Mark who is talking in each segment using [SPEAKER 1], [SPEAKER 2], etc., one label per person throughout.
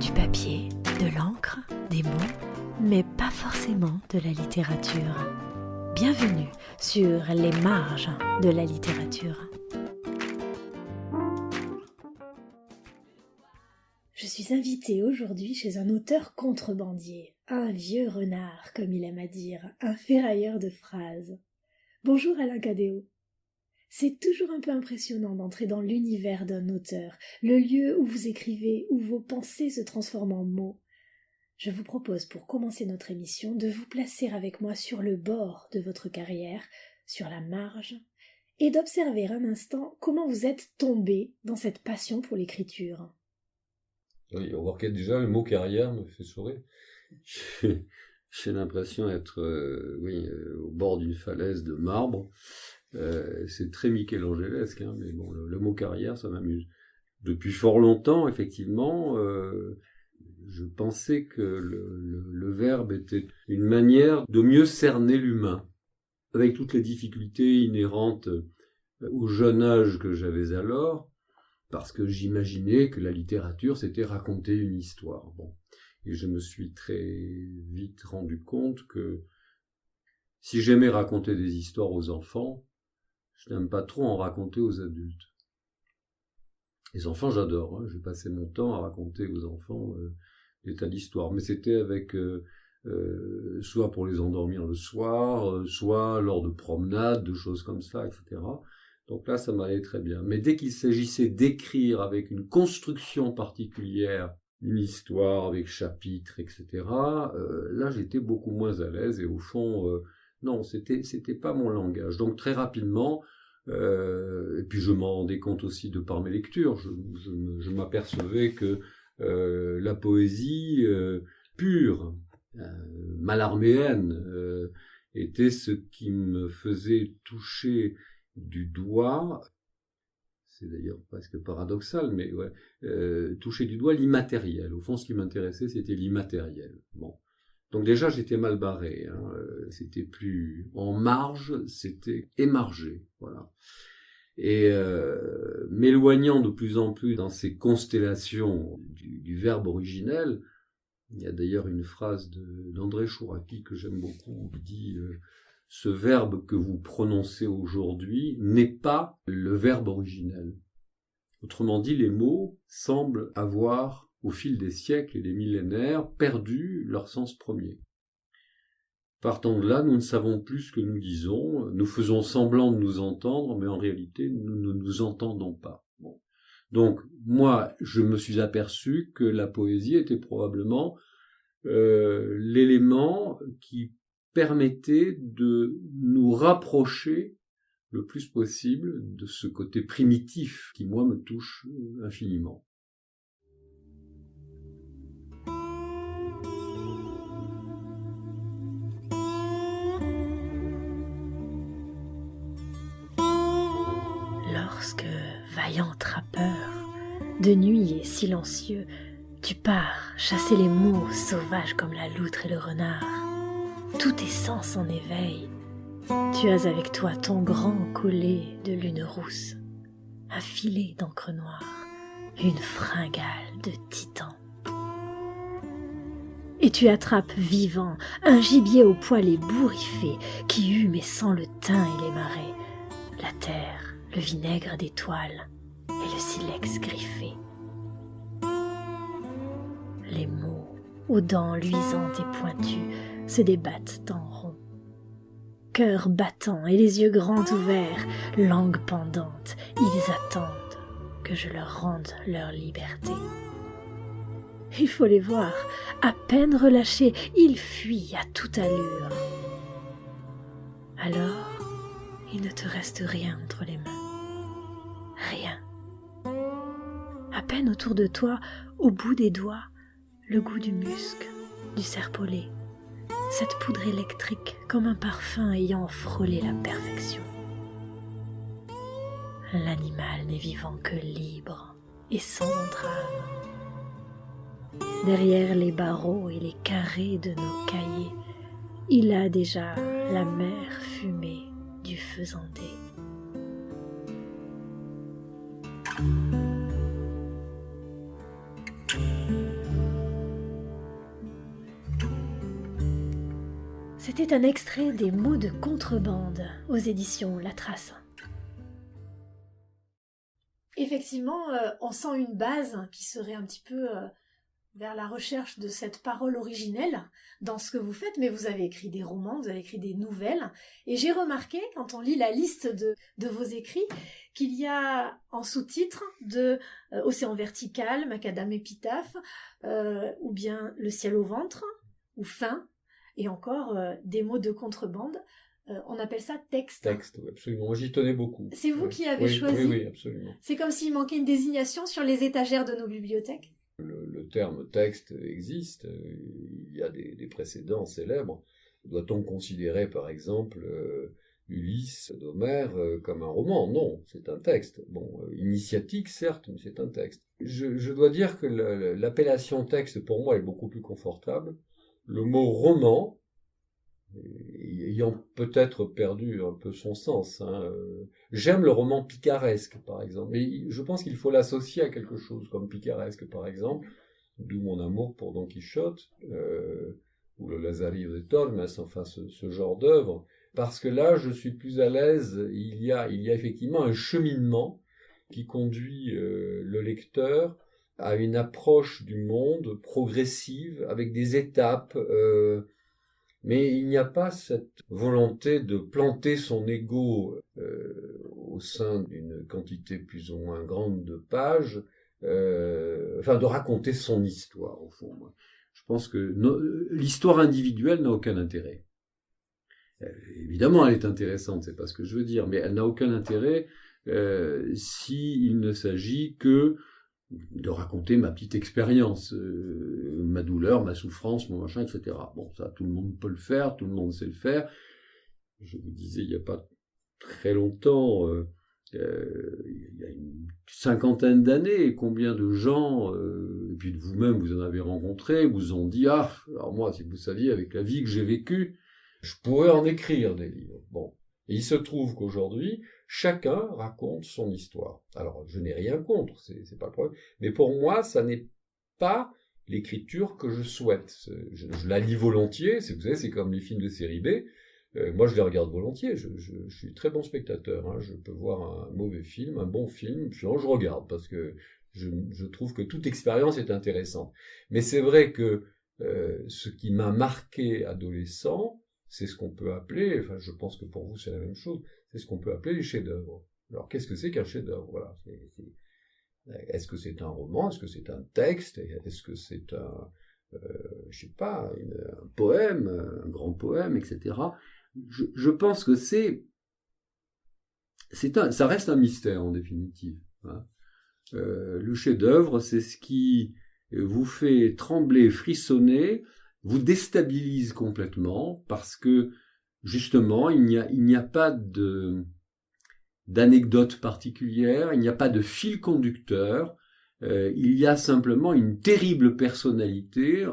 [SPEAKER 1] Du papier, de l'encre, des mots, mais pas forcément de la littérature. Bienvenue sur les marges de la littérature. Je suis invitée aujourd'hui chez un auteur contrebandier, un vieux renard, comme il aime à dire, un ferrailleur de phrases. Bonjour Alain Cadéot. C'est toujours un peu impressionnant d'entrer dans l'univers d'un auteur, le lieu où vous écrivez, où vos pensées se transforment en mots. Je vous propose pour commencer notre émission de vous placer avec moi sur le bord de votre carrière, sur la marge, et d'observer un instant comment vous êtes tombé dans cette passion pour l'écriture.
[SPEAKER 2] Oui, remarquez déjà, le mot carrière me fait sourire. J'ai l'impression d'être au bord d'une falaise de marbre. C'est très Michelangelesque, hein, mais bon, le mot carrière, ça m'amuse. Depuis fort longtemps, effectivement, je pensais que le verbe était une manière de mieux cerner l'humain, avec toutes les difficultés inhérentes au jeune âge que j'avais alors, parce que j'imaginais que la littérature, c'était raconter une histoire. Bon. Et je me suis très vite rendu compte que si j'aimais raconter des histoires aux enfants, je n'aime pas trop en raconter aux adultes. Les enfants, j'adore. Hein. J'ai passé mon temps à raconter aux enfants des tas d'histoires. Mais c'était avec soit pour les endormir le soir, soit lors de promenades, de choses comme ça, etc. Donc là, ça m'allait très bien. Mais dès qu'il s'agissait d'écrire avec une construction particulière, une histoire avec chapitres, etc., là, j'étais beaucoup moins à l'aise. Et au fond, non, c'était pas mon langage. Donc très rapidement, et puis je m'en rendais compte aussi de par mes lectures, je m'apercevais que la poésie pure, mallarméenne, était ce qui me faisait toucher du doigt, c'est d'ailleurs presque paradoxal, mais ouais, toucher du doigt l'immatériel. Au fond, ce qui m'intéressait, c'était l'immatériel. Bon. Donc déjà, j'étais mal barré. Hein. C'était plus en marge, c'était émargé. Voilà. Et m'éloignant de plus en plus dans ces constellations du verbe originel, il y a d'ailleurs une phrase d'André Chouraqui que j'aime beaucoup, qui dit ce verbe que vous prononcez aujourd'hui n'est pas le verbe originel. Autrement dit, les mots semblent avoir, au fil des siècles et des millénaires, perdu leur sens premier. Partant de là, nous ne savons plus ce que nous disons, nous faisons semblant de nous entendre, mais en réalité, nous ne nous entendons pas. Bon. Donc, moi, je me suis aperçu que la poésie était probablement l'élément qui permettait de nous rapprocher le plus possible de ce côté primitif qui, moi, me touche infiniment.
[SPEAKER 1] Lorsque, vaillant trappeur, de nuit et silencieux, tu pars chasser les mots sauvages comme la loutre et le renard, tous tes sens en éveil, tu as avec toi ton grand collet de lune rousse, un filet d'encre noire, une fringale de titan. Et tu attrapes vivant un gibier au poil ébouriffé qui hume et sent le thym et les marais, la terre, le vinaigre d'étoiles et le silex griffé. Les mots, aux dents luisantes et pointues, se débattent en rond. Cœur battant et les yeux grands ouverts, langue pendante, ils attendent que je leur rende leur liberté. Il faut les voir, à peine relâchés, ils fuient à toute allure. Alors, il ne te reste rien entre les mains. Rien. À peine autour de toi, au bout des doigts, le goût du musc, du serpolet, cette poudre électrique comme un parfum ayant frôlé la perfection. L'animal n'est vivant que libre et sans entrave. Derrière les barreaux et les carrés de nos cahiers, il a déjà la mer fumée du faisandé. C'était un extrait des Mots de contrebande aux éditions La Trace. Effectivement, on sent une base qui serait un petit peu vers la recherche de cette parole originelle dans ce que vous faites, mais vous avez écrit des romans, vous avez écrit des nouvelles, et j'ai remarqué, quand on lit la liste de vos écrits, qu'il y a en sous-titre de Océan vertical, Macadam épitaphe, ou bien Le ciel au ventre, ou Fin, et encore des mots de contrebande. On appelle ça texte.
[SPEAKER 2] Texte, oui, absolument. Moi, j'y tenais beaucoup.
[SPEAKER 1] C'est vous qui avez
[SPEAKER 2] oui,
[SPEAKER 1] choisi.
[SPEAKER 2] Oui, absolument.
[SPEAKER 1] C'est comme s'il manquait une désignation sur les étagères de nos bibliothèques.
[SPEAKER 2] Le terme texte existe. Il y a des précédents célèbres. Doit-on considérer, par exemple, Ulysse d'Homère comme un roman? Non, c'est un texte. Bon, initiatique, certes, mais c'est un texte. Je dois dire que l'appellation texte, pour moi, est beaucoup plus confortable. Le mot roman, ayant peut-être perdu un peu son sens. J'aime le roman picaresque, par exemple, mais je pense qu'il faut l'associer à quelque chose comme picaresque, par exemple, d'où mon amour pour Don Quichotte, ou le Lazarillo de Tormes, enfin ce genre d'œuvre, parce que là, je suis plus à l'aise, il y a effectivement un cheminement qui conduit le lecteur à une approche du monde progressive, avec des étapes, mais il n'y a pas cette volonté de planter son ego au sein d'une quantité plus ou moins grande de pages, enfin de raconter son histoire au fond. Je pense que l'histoire individuelle n'a aucun intérêt. Évidemment, elle est intéressante, c'est pas ce que je veux dire, mais elle n'a aucun intérêt s'il ne s'agit que de raconter ma petite expérience, ma douleur, ma souffrance, mon machin, etc. Bon, ça, tout le monde peut le faire, tout le monde sait le faire. Je vous disais, il n'y a pas très longtemps, il y a une cinquantaine d'années, combien de gens, et puis vous-même, vous en avez rencontré, vous ont dit, ah, alors moi, si vous saviez, avec la vie que j'ai vécue, je pourrais en écrire des livres. Bon. Et il se trouve qu'aujourd'hui, chacun raconte son histoire. Alors, je n'ai rien contre, c'est pas le problème. Mais pour moi, ça n'est pas l'écriture que je souhaite. Je la lis volontiers, vous savez, c'est comme les films de série B. Moi, je les regarde volontiers. Je suis très bon spectateur. Hein. Je peux voir un mauvais film, un bon film, puis je regarde parce que je trouve que toute expérience est intéressante. Mais c'est vrai que ce qui m'a marqué adolescent, c'est ce qu'on peut appeler, enfin je pense que pour vous c'est la même chose, c'est ce qu'on peut appeler les chefs-d'œuvre. Alors qu'est-ce que c'est qu'un chef-d'œuvre? Voilà. Est-ce que c'est un roman? Est-ce que c'est un texte? Est-ce que c'est je sais pas, un poème, un grand poème, etc. Je pense que ça reste un mystère en définitive. Hein. Le chef-d'œuvre, c'est ce qui vous fait trembler, frissonner, vous déstabilise complètement parce que justement il n'y a pas d'anecdote particulière, il n'y a pas de fil conducteur, il y a simplement une terrible personnalité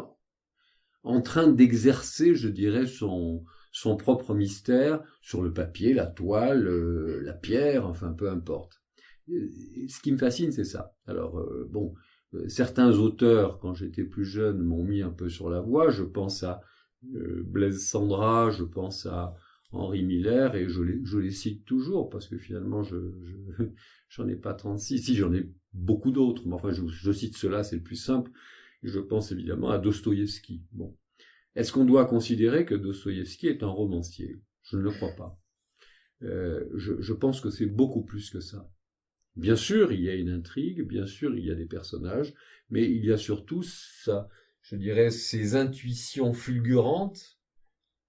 [SPEAKER 2] en train d'exercer, je dirais, son propre mystère sur le papier, la toile, la pierre, enfin peu importe. Ce qui me fascine, c'est ça. Alors bon, certains auteurs, quand j'étais plus jeune, m'ont mis un peu sur la voie. Je pense à Blaise Sandra, je pense à Henri Miller, et je les cite toujours, parce que finalement, j'en ai pas 36. Si, j'en ai beaucoup d'autres, mais enfin, je cite cela, c'est le plus simple. Je pense évidemment à Dostoïevski. Bon. Est-ce qu'on doit considérer que Dostoïevski est un romancier? Je ne le crois pas. Je pense que c'est beaucoup plus que ça. Bien sûr, il y a une intrigue, bien sûr, il y a des personnages, mais il y a surtout je dirais, ces intuitions fulgurantes,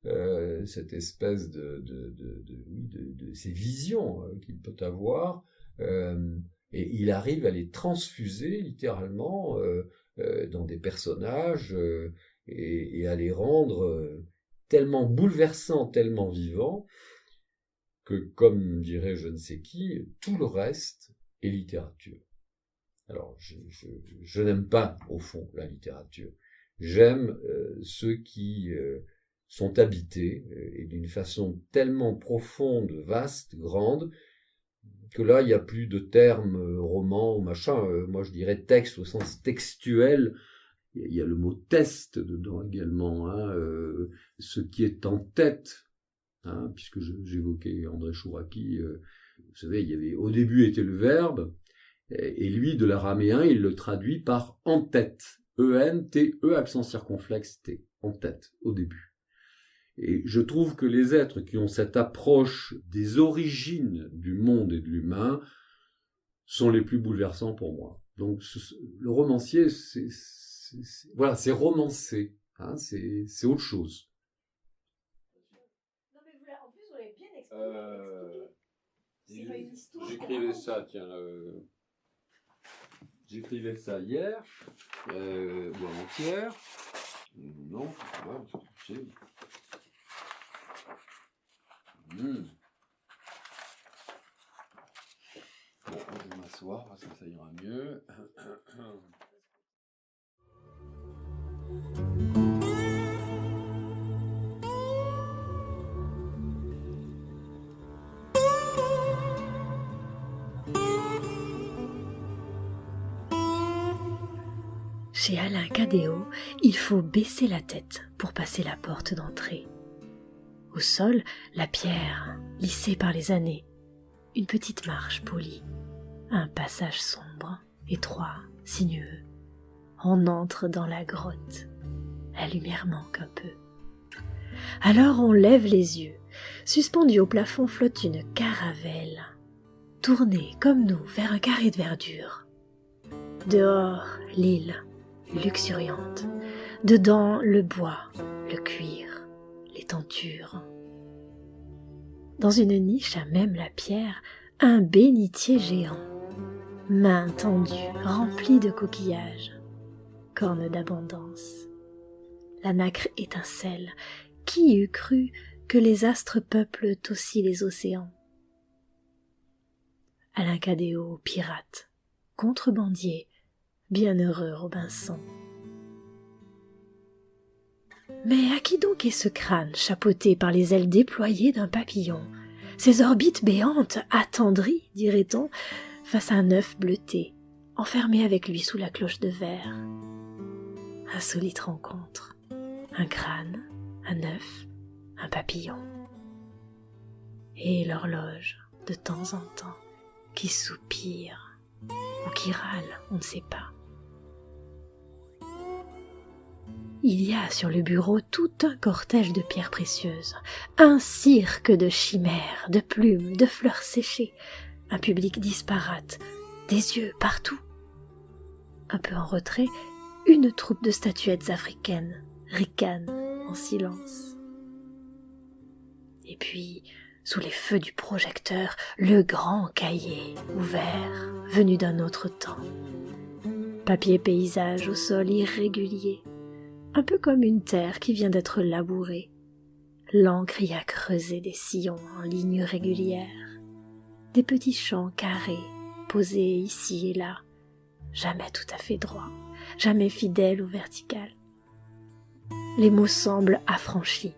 [SPEAKER 2] cette espèce de ces visions qu'il peut avoir, et il arrive à les transfuser littéralement dans des personnages et à les rendre tellement bouleversants, tellement vivants, que, comme dirait je ne sais qui, tout le reste est littérature. Alors, je n'aime pas, au fond, la littérature. J'aime ceux qui sont habités, et d'une façon tellement profonde, vaste, grande, que là, il n'y a plus de termes roman ou machin. Moi, je dirais texte au sens textuel, Il y a le mot test dedans également, hein, ce qui est en tête, hein, puisque j'évoquais André Chouraki, vous savez, il y avait au début était le verbe, et lui, de l'araméen, il le traduit par en tête, E-N-T-E, accent circonflexe T, en tête, au début. Et je trouve que les êtres qui ont cette approche des origines du monde et de l'humain sont les plus bouleversants pour moi. Donc le romancier, voilà, c'est romancé, hein, c'est autre chose.
[SPEAKER 1] Non mais en plus vous l'avez bien expliqué. C'est pas une histoire.
[SPEAKER 2] J'écrivais ça, tiens, j'écrivais ça hier, ou avant-hier. Non, voilà, c'est Bon, je vais m'asseoir parce que ça ira mieux.
[SPEAKER 1] Chez Alain Cadéot, il faut baisser la tête pour passer la porte d'entrée. Au sol, la pierre, lissée par les années, une petite marche polie, un passage sombre, étroit, sinueux. On entre dans la grotte. La lumière manque un peu. Alors on lève les yeux. Suspendue au plafond flotte une caravelle, tournée comme nous vers un carré de verdure. Dehors, l'île, luxuriante. Dedans, le bois, le cuir, les tentures. Dans une niche à même la pierre, un bénitier géant, main tendue, remplie de coquillages, cornes d'abondance. La nacre étincelle, qui eût cru que les astres peuplent aussi les océans? Alain Cadéot, pirate, contrebandier, bienheureux Robinson. Mais à qui donc est ce crâne chapeauté par les ailes déployées d'un papillon, ces orbites béantes, attendries, dirait-on, face à un œuf bleuté, enfermé avec lui sous la cloche de verre? Insolite rencontre. Un crâne, un œuf, un papillon. Et l'horloge, de temps en temps, qui soupire ou qui râle, on ne sait pas. Il y a sur le bureau tout un cortège de pierres précieuses, un cirque de chimères, de plumes, de fleurs séchées, un public disparate, des yeux partout. Un peu en retrait, une troupe de statuettes africaines ricanent en silence. Et puis, sous les feux du projecteur, le grand cahier ouvert, venu d'un autre temps. Papier paysage au sol irrégulier, un peu comme une terre qui vient d'être labourée. L'encre y a creusé des sillons en lignes régulières, des petits champs carrés posés ici et là, jamais tout à fait droits, jamais fidèles ou verticales. Les mots semblent affranchis.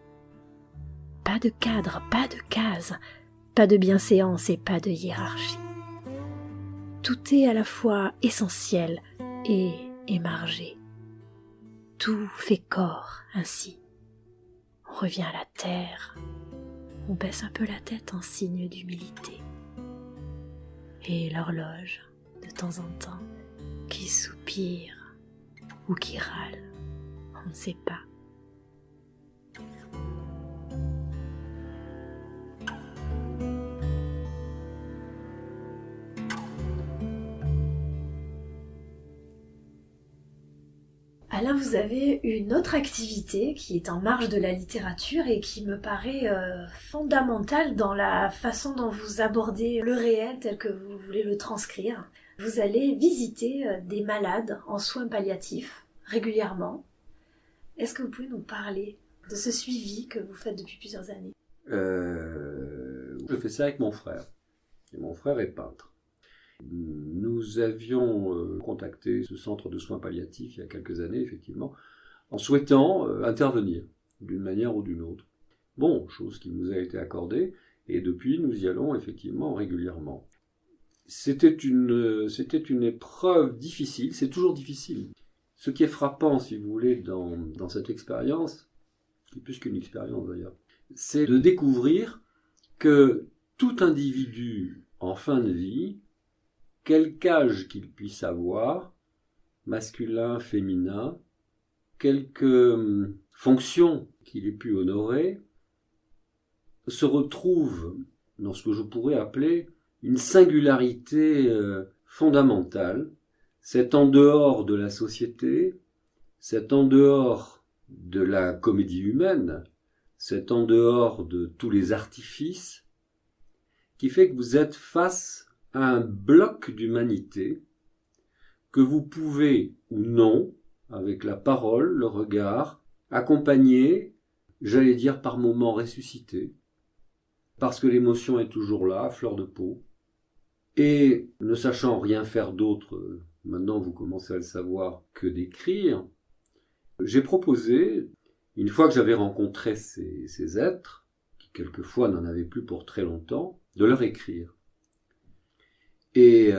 [SPEAKER 1] Pas de cadre, pas de case, pas de bienséance et pas de hiérarchie. Tout est à la fois essentiel et émargé. Tout fait corps ainsi. On revient à la terre, on baisse un peu la tête en signe d'humilité. Et l'horloge, de temps en temps, qui soupire ou qui râle, on ne sait pas. Alain, vous avez une autre activité qui est en marge de la littérature et qui me paraît fondamentale dans la façon dont vous abordez le réel tel que vous voulez le transcrire. Vous allez visiter des malades en soins palliatifs régulièrement. Est-ce que vous pouvez nous parler de ce suivi que vous faites depuis plusieurs années?
[SPEAKER 2] Je fais ça avec mon frère. Et mon frère est peintre. Nous avions contacté ce centre de soins palliatifs il y a quelques années, effectivement, en souhaitant intervenir d'une manière ou d'une autre. Bon, chose qui nous a été accordée, et depuis, nous y allons effectivement régulièrement. C'était une épreuve difficile, c'est toujours difficile. Ce qui est frappant, si vous voulez, dans cette expérience, et plus qu'une expérience d'ailleurs, c'est de découvrir que tout individu en fin de vie, quelque âge qu'il puisse avoir, masculin, féminin, quelque fonction qu'il ait pu honorer, se retrouve dans ce que je pourrais appeler une singularité fondamentale. C'est en dehors de la société, c'est en dehors de la comédie humaine, c'est en dehors de tous les artifices, qui fait que vous êtes face à un bloc d'humanité que vous pouvez ou non, avec la parole, le regard, accompagner, j'allais dire par moments ressusciter, parce que l'émotion est toujours là, à fleur de peau, et ne sachant rien faire d'autre, maintenant vous commencez à le savoir, que d'écrire, j'ai proposé, une fois que j'avais rencontré ces êtres, qui quelquefois n'en avaient plus pour très longtemps, de leur écrire. Et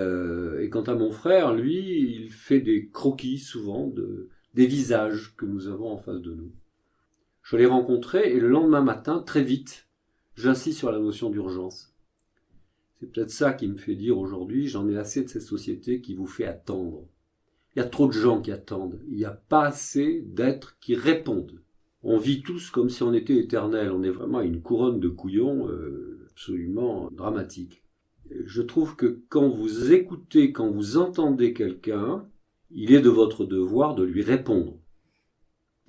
[SPEAKER 2] quant à mon frère, lui, il fait des croquis souvent des visages que nous avons en face de nous. Je l'ai rencontré et le lendemain matin, très vite, j'insiste sur la notion d'urgence. C'est peut-être ça qui me fait dire aujourd'hui, j'en ai assez de cette société qui vous fait attendre. Il y a trop de gens qui attendent. Il n'y a pas assez d'êtres qui répondent. On vit tous comme si on était éternel. On est vraiment une couronne de couillons absolument dramatique. Je trouve que quand vous écoutez, quand vous entendez quelqu'un, il est de votre devoir de lui répondre.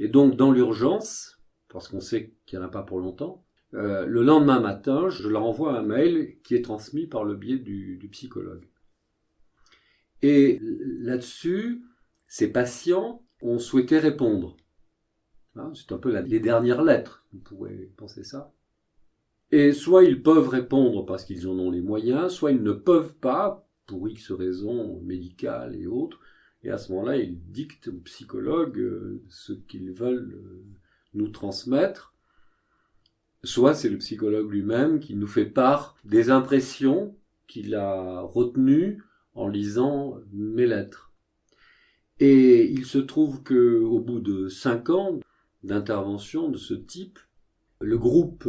[SPEAKER 2] Et donc dans l'urgence, parce qu'on sait qu'il n'y en a pas pour longtemps, le lendemain matin, je leur envoie un mail qui est transmis par le biais du psychologue. Et là-dessus, ces patients ont souhaité répondre. C'est un peu les dernières lettres, vous pourrez penser ça. Et soit ils peuvent répondre parce qu'ils en ont les moyens, soit ils ne peuvent pas, pour X raisons médicales et autres, et à ce moment-là, ils dictent aux psychologues ce qu'ils veulent nous transmettre. Soit c'est le psychologue lui-même qui nous fait part des impressions qu'il a retenues en lisant mes lettres. Et il se trouve qu'au bout de 5 ans d'intervention de ce type, le groupe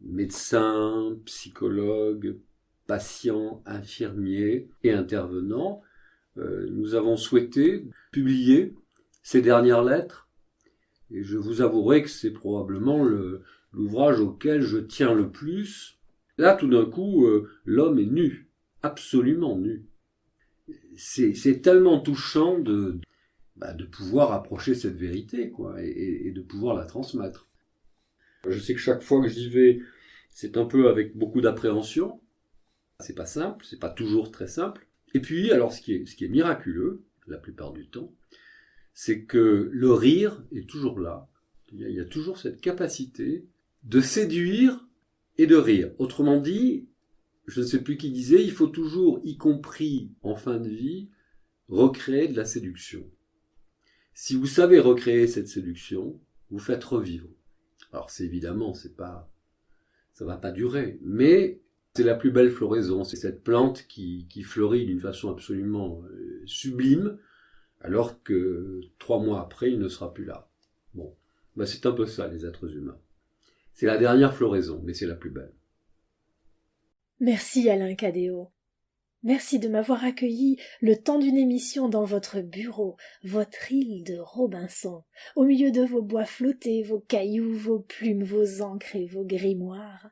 [SPEAKER 2] médecins, psychologues, patients, infirmiers et intervenants, nous avons souhaité publier ces dernières lettres. Et je vous avouerai que c'est probablement l'ouvrage auquel je tiens le plus. Là, tout d'un coup, l'homme est nu, absolument nu. C'est tellement touchant de pouvoir approcher cette vérité, quoi, et de pouvoir la transmettre. Je sais que chaque fois que j'y vais, c'est un peu avec beaucoup d'appréhension. C'est pas simple, c'est pas toujours très simple. Et puis, alors, ce qui est miraculeux, la plupart du temps, c'est que le rire est toujours là. Il y a toujours cette capacité de séduire et de rire. Autrement dit, je ne sais plus qui disait, il faut toujours, y compris en fin de vie, recréer de la séduction. Si vous savez recréer cette séduction, vous faites revivre. Alors c'est évidemment, ça va pas durer, mais c'est la plus belle floraison. C'est cette plante qui fleurit d'une façon absolument sublime, alors que 3 mois après, il ne sera plus là. Bon, c'est un peu ça, les êtres humains. C'est la dernière floraison, mais c'est la plus belle.
[SPEAKER 1] Merci Alain Cadéot. Merci de m'avoir accueilli le temps d'une émission dans votre bureau, votre île de Robinson, au milieu de vos bois flottés, vos cailloux, vos plumes, vos encres et vos grimoires.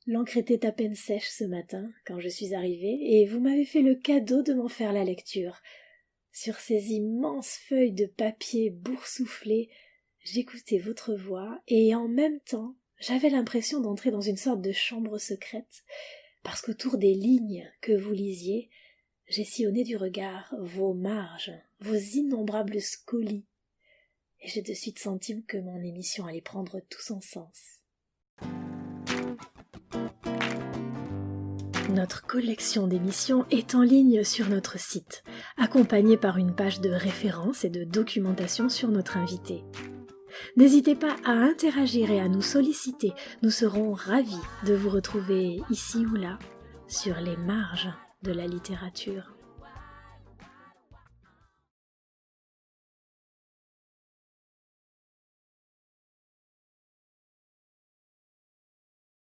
[SPEAKER 1] L'encre était à peine sèche ce matin, quand je suis arrivée, et vous m'avez fait le cadeau de m'en faire la lecture. Sur ces immenses feuilles de papier boursouflées, j'écoutais votre voix, et en même temps, j'avais l'impression d'entrer dans une sorte de chambre secrète, parce qu'autour des lignes que vous lisiez, j'ai sillonné du regard vos marges, vos innombrables scolies, et j'ai de suite senti que mon émission allait prendre tout son sens. Notre collection d'émissions est en ligne sur notre site, accompagnée par une page de référence et de documentation sur notre invité. N'hésitez pas à interagir et à nous solliciter, nous serons ravis de vous retrouver ici ou là, sur les marges de la littérature.